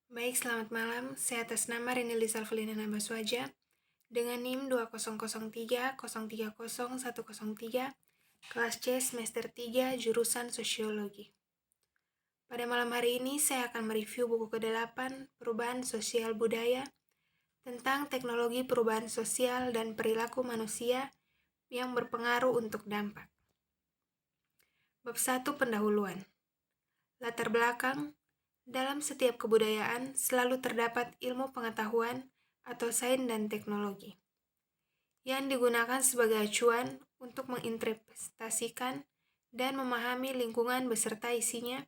Baik, selamat malam. Saya atas nama Rini Lizalvelina Nambaswaja dengan NIM 2003-030-103, kelas C semester 3, jurusan Sosiologi. Pada malam hari ini saya akan mereview buku ke-8, Perubahan Sosial Budaya, tentang teknologi perubahan sosial dan perilaku manusia yang berpengaruh untuk dampak. Bab 1, Pendahuluan. Latar belakang. Dalam setiap kebudayaan selalu terdapat ilmu pengetahuan atau sains dan teknologi yang digunakan sebagai acuan untuk menginterpretasikan dan memahami lingkungan beserta isinya,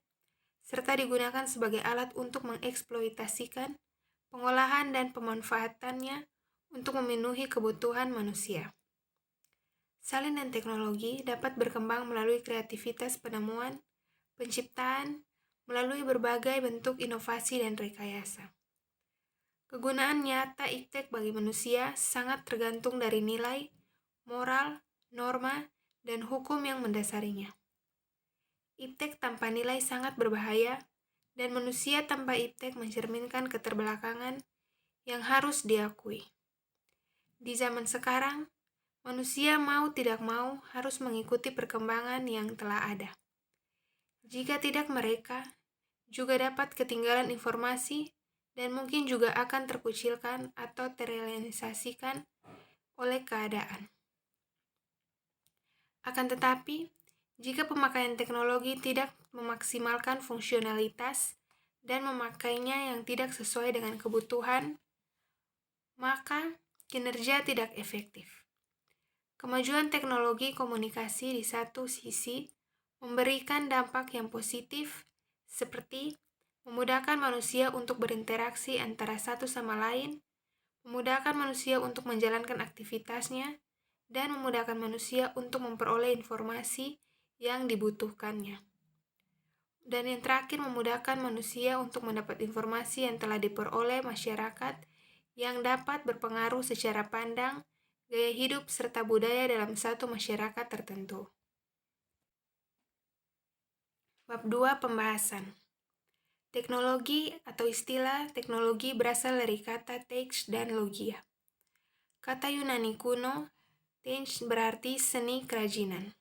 serta digunakan sebagai alat untuk mengeksploitasikan pengolahan dan pemanfaatannya untuk memenuhi kebutuhan manusia. Sains dan teknologi dapat berkembang melalui kreativitas penemuan, penciptaan, melalui berbagai bentuk inovasi dan rekayasa. Kegunaan nyata iptek bagi manusia sangat tergantung dari nilai, moral, norma, dan hukum yang mendasarinya. Iptek tanpa nilai sangat berbahaya, dan manusia tanpa iptek mencerminkan keterbelakangan yang harus diakui. Di zaman sekarang, manusia mau tidak mau harus mengikuti perkembangan yang telah ada. Jika tidak, mereka juga dapat ketinggalan informasi dan mungkin juga akan terkucilkan atau terrealisasikan oleh keadaan. Akan tetapi, jika pemakaian teknologi tidak memaksimalkan fungsionalitas dan memakainya yang tidak sesuai dengan kebutuhan, maka kinerja tidak efektif. Kemajuan teknologi komunikasi di satu sisi memberikan dampak yang positif, seperti memudahkan manusia untuk berinteraksi antara satu sama lain, memudahkan manusia untuk menjalankan aktivitasnya, dan memudahkan manusia untuk memperoleh informasi yang dibutuhkannya. Dan yang terakhir, memudahkan manusia untuk mendapat informasi yang telah diperoleh masyarakat yang dapat berpengaruh secara pandang, gaya hidup, serta budaya dalam satu masyarakat tertentu. Bab 2, Pembahasan. Teknologi atau istilah teknologi berasal dari kata teks dan logia. Kata Yunani kuno, tens berarti seni kerajinan.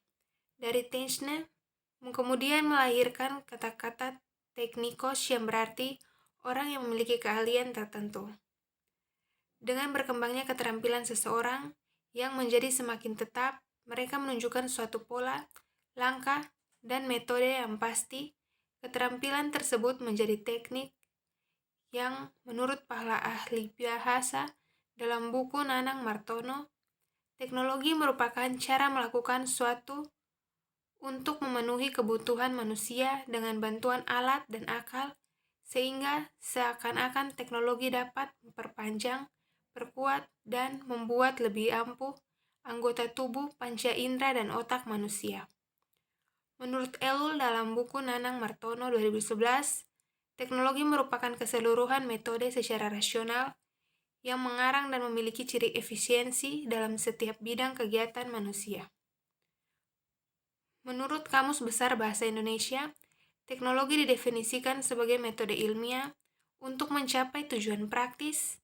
Dari tensne, kemudian melahirkan kata-kata teknikos yang berarti orang yang memiliki keahlian tertentu. Dengan berkembangnya keterampilan seseorang yang menjadi semakin tetap, mereka menunjukkan suatu pola, langkah, dan metode yang pasti. Keterampilan tersebut menjadi teknik yang menurut para ahli bahasa dalam buku Nanang Martono, teknologi merupakan cara melakukan suatu untuk memenuhi kebutuhan manusia dengan bantuan alat dan akal, sehingga seakan-akan teknologi dapat memperpanjang, perkuat, dan membuat lebih ampuh anggota tubuh, panca indera, dan otak manusia. Menurut Elul dalam buku Nanang Martono 2011, teknologi merupakan keseluruhan metode secara rasional yang mengarang dan memiliki ciri efisiensi dalam setiap bidang kegiatan manusia. Menurut Kamus Besar Bahasa Indonesia, teknologi didefinisikan sebagai metode ilmiah untuk mencapai tujuan praktis,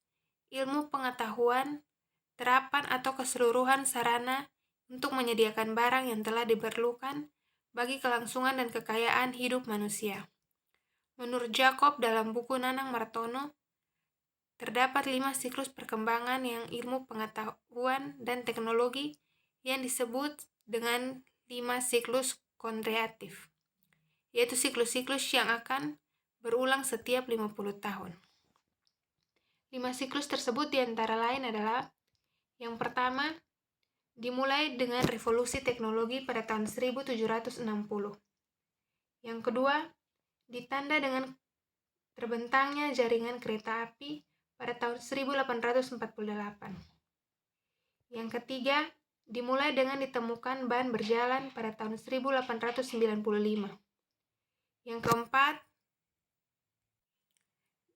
ilmu pengetahuan, terapan atau keseluruhan sarana untuk menyediakan barang yang telah diperlukan bagi kelangsungan dan kekayaan hidup manusia. Menurut Jacob dalam buku Nanang Martono, terdapat 5 siklus perkembangan yang ilmu pengetahuan dan teknologi yang disebut dengan 5 siklus kondreatif, yaitu siklus-siklus yang akan berulang setiap 50 tahun. 5 siklus tersebut diantara lain adalah: yang pertama, dimulai dengan revolusi teknologi pada tahun 1760. Yang kedua, ditanda dengan terbentangnya jaringan kereta api pada tahun 1848. Yang ketiga, dimulai dengan ditemukan ban berjalan pada tahun 1895. Yang keempat,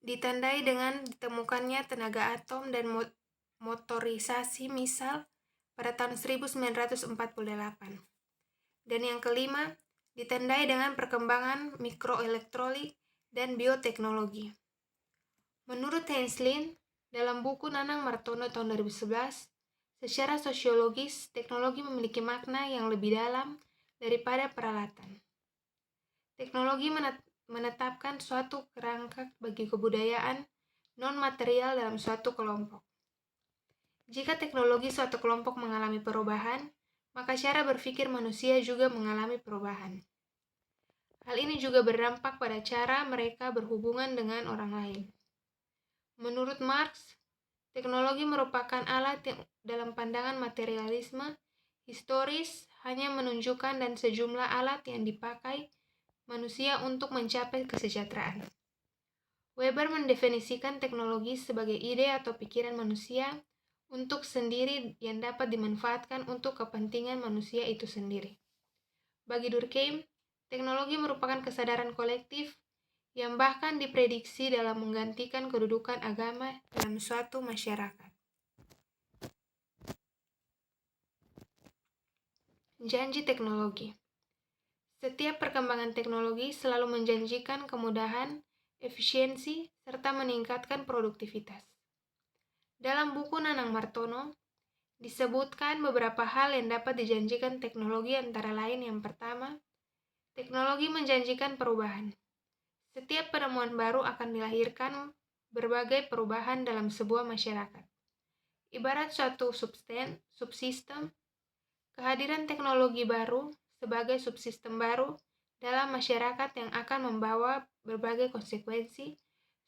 ditandai dengan ditemukannya tenaga atom dan motorisasi misal pada tahun 1948. Dan yang kelima, ditandai dengan perkembangan mikroelektronik dan bioteknologi. Menurut Henslin, dalam buku Nanang Martono tahun 2011, secara sosiologis, teknologi memiliki makna yang lebih dalam daripada peralatan. Teknologi menetapkan suatu kerangka bagi kebudayaan non-material dalam suatu kelompok. Jika teknologi suatu kelompok mengalami perubahan, maka cara berpikir manusia juga mengalami perubahan. Hal ini juga berdampak pada cara mereka berhubungan dengan orang lain. Menurut Marx, teknologi merupakan alat yang dalam pandangan materialisme historis hanya menunjukkan dan sejumlah alat yang dipakai manusia untuk mencapai kesejahteraan. Weber mendefinisikan teknologi sebagai ide atau pikiran manusia untuk sendiri yang dapat dimanfaatkan untuk kepentingan manusia itu sendiri. Bagi Durkheim, teknologi merupakan kesadaran kolektif yang bahkan diprediksi dalam menggantikan kedudukan agama dalam suatu masyarakat. Janji teknologi. Setiap perkembangan teknologi selalu menjanjikan kemudahan, efisiensi, serta meningkatkan produktivitas. Dalam buku Nanang Martono, disebutkan beberapa hal yang dapat dijanjikan teknologi antara lain yang pertama, teknologi menjanjikan perubahan. Setiap penemuan baru akan dilahirkan berbagai perubahan dalam sebuah masyarakat. Ibarat suatu subsistem, kehadiran teknologi baru sebagai subsistem baru dalam masyarakat yang akan membawa berbagai konsekuensi.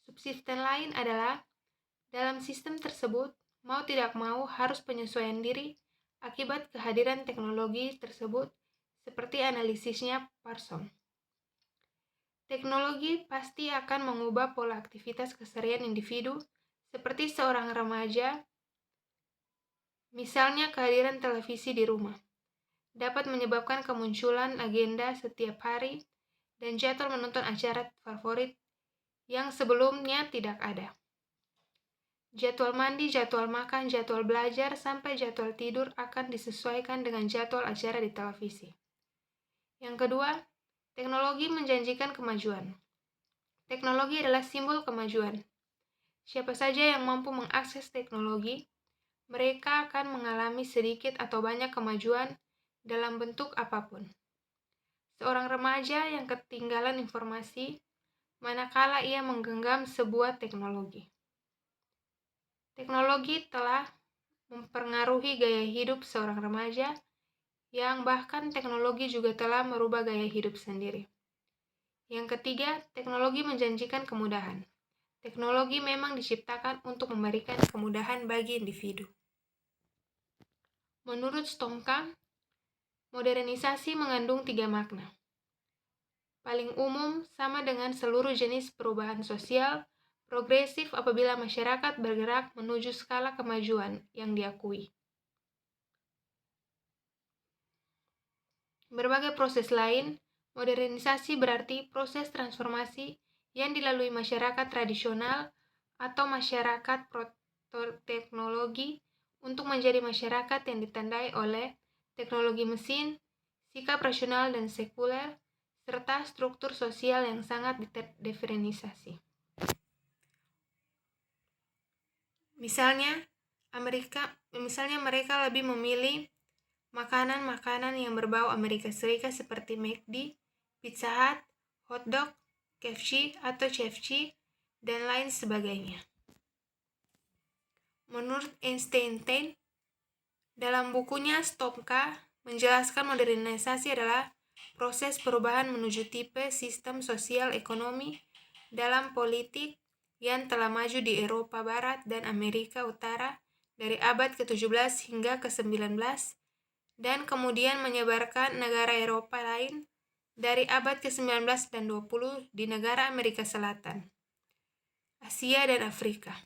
Subsistem lain adalah dalam sistem tersebut, mau tidak mau harus penyesuaian diri akibat kehadiran teknologi tersebut, seperti analisisnya Parsons. Teknologi pasti akan mengubah pola aktivitas keseharian individu, seperti seorang remaja, misalnya kehadiran televisi di rumah, dapat menyebabkan kemunculan agenda setiap hari dan jadwal menonton acara favorit yang sebelumnya tidak ada. Jadwal mandi, jadwal makan, jadwal belajar, sampai jadwal tidur akan disesuaikan dengan jadwal acara di televisi. Yang kedua, teknologi menjanjikan kemajuan. Teknologi adalah simbol kemajuan. Siapa saja yang mampu mengakses teknologi, mereka akan mengalami sedikit atau banyak kemajuan dalam bentuk apapun. Seorang remaja yang ketinggalan informasi, manakala ia menggenggam sebuah teknologi. Teknologi telah mempengaruhi gaya hidup seorang remaja, yang bahkan teknologi juga telah merubah gaya hidup sendiri. Yang ketiga, teknologi menjanjikan kemudahan. Teknologi memang diciptakan untuk memberikan kemudahan bagi individu. Menurut Stomka, modernisasi mengandung 3 makna. Paling umum, sama dengan seluruh jenis perubahan sosial, progresif apabila masyarakat bergerak menuju skala kemajuan yang diakui. Berbagai proses lain, modernisasi berarti proses transformasi yang dilalui masyarakat tradisional atau masyarakat proto-teknologi untuk menjadi masyarakat yang ditandai oleh teknologi mesin, sikap rasional dan sekuler, serta struktur sosial yang sangat diferensiasi. Misalnya mereka lebih memilih makanan-makanan yang berbau Amerika Serikat seperti McD, Pizza Hut, hotdog, KFC atau CFC, dan lain sebagainya. Menurut Einstein, dalam bukunya Stomka menjelaskan modernisasi adalah proses perubahan menuju tipe sistem sosial ekonomi dalam politik yang telah maju di Eropa Barat dan Amerika Utara dari abad ke-17 hingga ke-19 dan kemudian menyebarkan negara Eropa lain dari abad ke-19 dan 20 di negara Amerika Selatan, Asia, dan Afrika.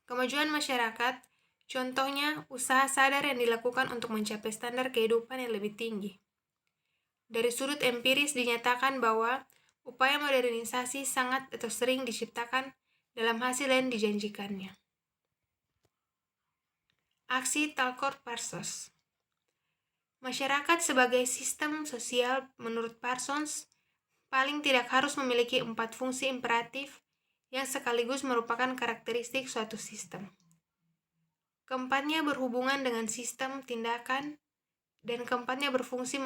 Kemajuan masyarakat, contohnya usaha sadar yang dilakukan untuk mencapai standar kehidupan yang lebih tinggi. Dari sudut empiris dinyatakan bahwa upaya modernisasi sangat atau sering diciptakan dalam hasil yang dijanjikannya. Aksi Talcott Parsons. Masyarakat sebagai sistem sosial menurut Parsons paling tidak harus memiliki 4 fungsi imperatif yang sekaligus merupakan karakteristik suatu sistem. Keempatnya berhubungan dengan sistem tindakan, dan keempatnya berfungsi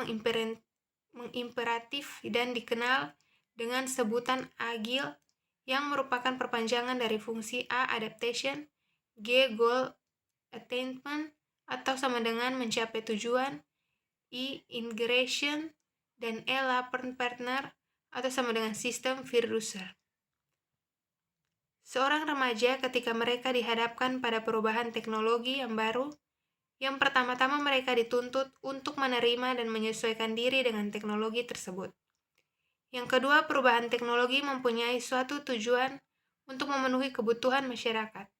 mengimperatif dan dikenal dengan sebutan agile, yang merupakan perpanjangan dari fungsi A. Adaptation, G. Goal Attainment atau sama dengan mencapai tujuan, I. Integration, dan E. Learn Partner atau sama dengan sistem Virduser. Seorang remaja ketika mereka dihadapkan pada perubahan teknologi yang baru, yang pertama-tama mereka dituntut untuk menerima dan menyesuaikan diri dengan teknologi tersebut. Yang kedua, perubahan teknologi mempunyai suatu tujuan untuk memenuhi kebutuhan masyarakat.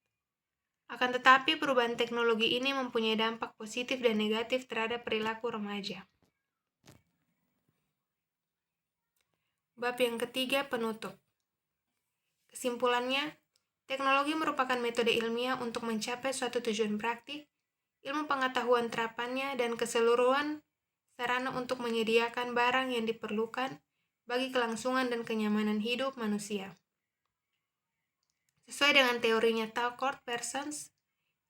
Akan tetapi, perubahan teknologi ini mempunyai dampak positif dan negatif terhadap perilaku remaja. Bab yang ketiga, penutup. Kesimpulannya, teknologi merupakan metode ilmiah untuk mencapai suatu tujuan praktik, ilmu pengetahuan terapannya, dan keseluruhan sarana untuk menyediakan barang yang diperlukan bagi kelangsungan dan kenyamanan hidup manusia. Sesuai dengan teorinya Talcott Parsons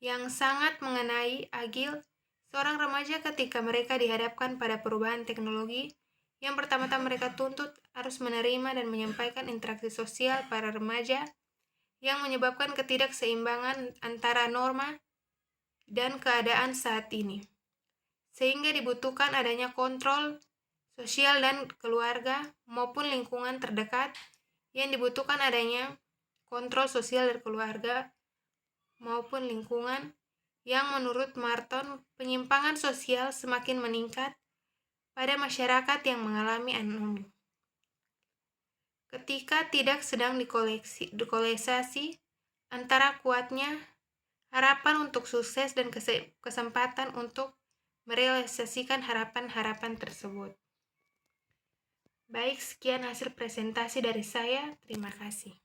yang sangat mengenai agile, seorang remaja ketika mereka dihadapkan pada perubahan teknologi, yang pertama-tama mereka tuntut harus menerima dan menyampaikan interaksi sosial para remaja yang menyebabkan ketidakseimbangan antara norma dan keadaan saat ini. Sehingga dibutuhkan adanya kontrol sosial dan keluarga maupun lingkungan terdekat, yang dibutuhkan adanya kontrol sosial dari keluarga maupun lingkungan, yang menurut Marton penyimpangan sosial semakin meningkat pada masyarakat yang mengalami anomi. Ketika tidak sedang dikoleksasi antara kuatnya harapan untuk sukses dan kesempatan untuk merealisasikan harapan-harapan tersebut. Baik, sekian hasil presentasi dari saya. Terima kasih.